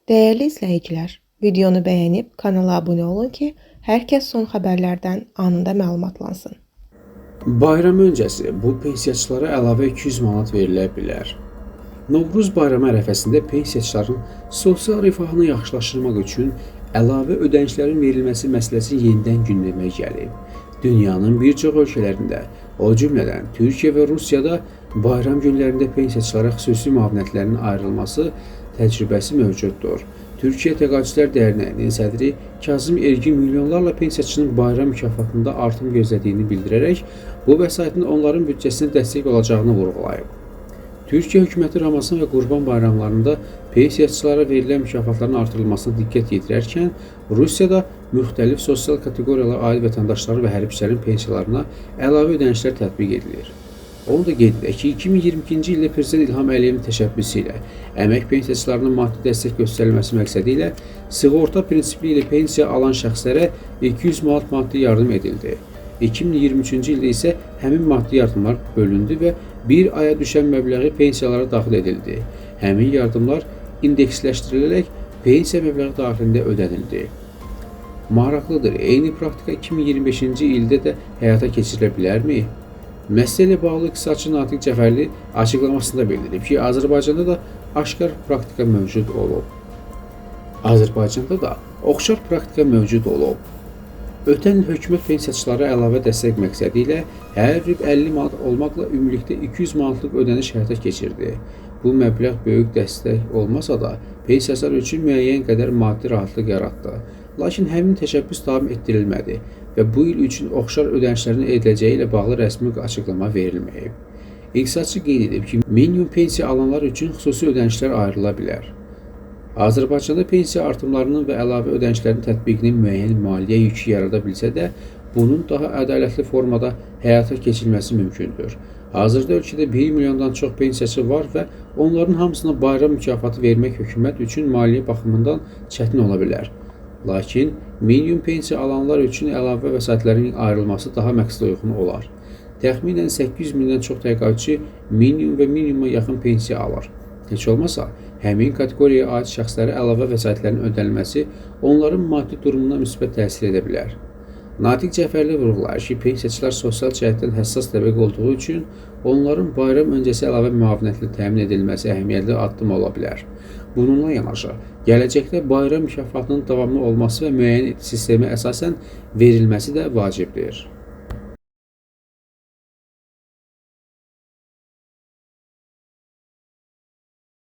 Değerli izləyicilər, videonu bəyənib kanala abunə olun ki, hər kəs son xəbərlərdən anında məlumatlansın. Bayram öncəsi bu pensiyaçılara əlavə 200 manat verilə bilər. Novruz bayramı ərəfəsində pensiyaçıların sosial rifahını yaxşılaşdırmaq üçün əlavə ödənişlərin verilməsi məsələsi yenidən gündəmə gəlib. Dünyanın bir çox ölkələrində, o cümlədən Türkiyə və Rusiyada bayram günlərində pensiyaçılara xüsusi müavinətlərin ayrılması təcrübəsi mövcuddur. Türkiyə Təqaüdçülər Dərnəyinin sədri Kazım Ergin milyonlarla pensiyaçının bayram mükafatında artım gözlədiyini bildirərək, bu vəsaitin onların büdcəsinə dəstək olacağını vurğulayıb. Türkiyə hökuməti Ramazan və Qurban bayramlarında pensiyaçılara verilən mükafatların artırılmasına diqqət yetirərkən, Rusiyada müxtəlif sosial kateqoriyalara aid vətəndaşların və hərbçilərin pensiyalarına əlavə ödənişlər tətbiq edilir. Onu da qeyd edək ki, 2022-ci ildə Prezident İlham Əliyevin təşəbbüsü ilə əmək pensiyaçılarına maddi dəstək göstərilməsi məqsədi ilə sığorta prinsipi ilə pensiya alan şəxslərə 200 manat maddi yardım edildi. 2023-cü ildə isə həmin maddi yardımlar bölündü və bir aya düşən məbləği pensiyalara daxil edildi. Həmin yardımlar indeksləşdirilərək pensiya məbləği daxilində ödənildi. Maraqlıdır, eyni praktika 2025-ci ildə də həyata keçirilə bilərmi? Məsələ ilə bağlı iqtisadçı Natiq Cəfərli açıqlamasında bildirib ki, Azərbaycanda da aşkar praktika mövcud olub. Ötən il hökumət pensiyaçılara əlavə dəstək məqsədi ilə hər il 50 manat olmaqla ümumilikdə 200 manatlıq ödəniş həyata keçirdi. Bu məbləğ böyük dəstək olmasa da, pensiyaçılar üçün müəyyən qədər maddi rahatlıq yaratdı. Lakin həmin təşəbbüs davam etdirilmədi və bu il üçün oxşar ödənişlərin ediləcəyi ilə bağlı rəsmi açıqlama verilməyib. İqtisadçı qeyd edib ki, minimum pensiya alanlar üçün xüsusi ödənişlər ayrıla bilər. Azərbaycanda pensiya artımlarının və əlavə ödənişlərin tətbiqinin müəyyən maliyyə yükü yarada bilsə də, bunun daha ədalətli formada həyata keçirilməsi mümkündür. Hazırda ölkədə 1 milyondan çox pensiyaçı var və onların hamısına bayram mükafatı vermək hökumət üçün maliyyə baxımından çətin ola bilər. Lakin minimum pensiya alanlar üçün əlavə vəsaitlərin ayrılması daha məqsədə uyğun olar. Təxminən 800 mindən çox təqaüdçü minimum və minimuma yaxın pensiya alır. Heç olmasa, həmin kateqoriyaya aid şəxslərə əlavə vəsaitlərin ödənilməsi onların maddi durumuna müsbət təsir edə bilər. Natiq Cəfərli vurğulayır ki, pensiyaçılar sosial cəhətdən həssas təbəqə olduğu üçün onların bayram öncəsi əlavə müavinətlə təmin edilməsi əhəmiyyətli addım ola bilər. Bununla yanaşı, gələcəkdə bayram mükafatının davamlı olması və müəyyən sistemə əsasən verilməsi də vacibdir.